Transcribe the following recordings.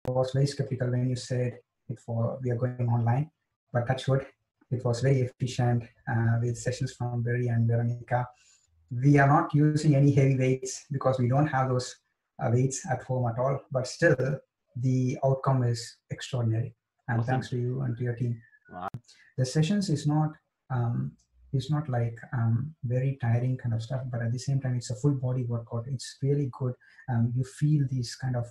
was very skeptical when you said we are going online, but touch wood, it was very efficient with sessions from Barry and Veronica. We are not using any heavy weights because we don't have those weights at home at all, but still the outcome is extraordinary. And Awesome. thanks to you and to your team. Wow. The sessions is not like very tiring kind of stuff, but at the same time it's a full body workout. It's really good. You feel these kind of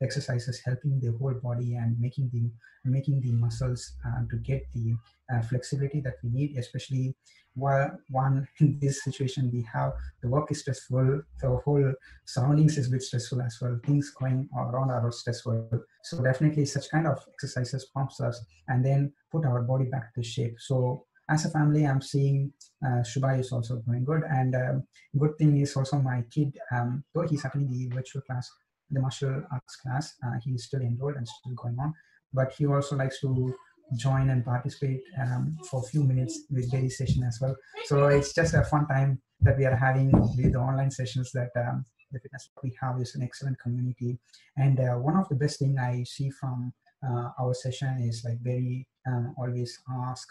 exercises helping the whole body and making the muscles to get the flexibility that we need, especially while in this situation we have the work is stressful, the whole surroundings is a bit stressful as well, things going around are stressful. So definitely such kind of exercises pumps us and then put our body back to shape. So as a family, I'm seeing Shubha is also going good. And good thing is also my kid, though he's attending the virtual class, the martial arts class, he's still enrolled and still going on. But he also likes to join and participate for a few minutes with daily session as well. So it's just a fun time that we are having with the online sessions that the fitness we have is an excellent community. And one of the best thing I see from our session is like very always ask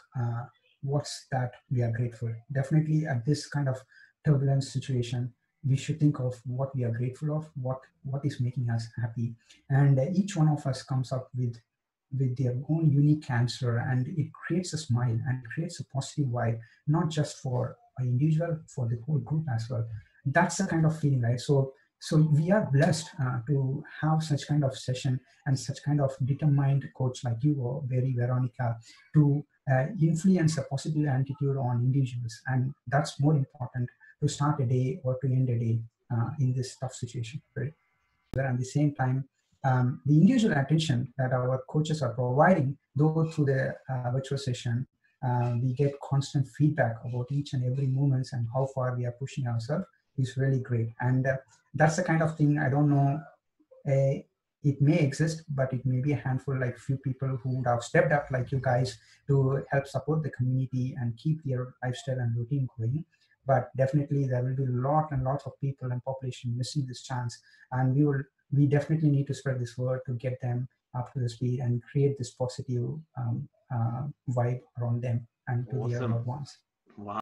what's that we are grateful. Definitely at this kind of turbulent situation, we should think of what we are grateful of, what is making us happy. And each one of us comes up with their own unique answer, and it creates a smile and creates a positive vibe, not just for an individual, for the whole group as well. That's the kind of feeling, right? So we are blessed to have such kind of session and such kind of determined coach like you or very Veronica to influence a positive attitude on individuals. And that's more important to start a day or to end a day in this tough situation, right? At the same time, the individual attention that our coaches are providing, though through the virtual session, we get constant feedback about each and every movements and how far we are pushing ourselves is really great. And that's the kind of thing, I don't know, it may exist, but it may be a handful, like few people who would have stepped up like you guys to help support the community and keep their lifestyle and routine going. But definitely there will be lot and lots of people and population missing this chance, and we definitely need to spread this word to get them up to the speed and create this positive vibe around them and to their Awesome. loved ones. Wow.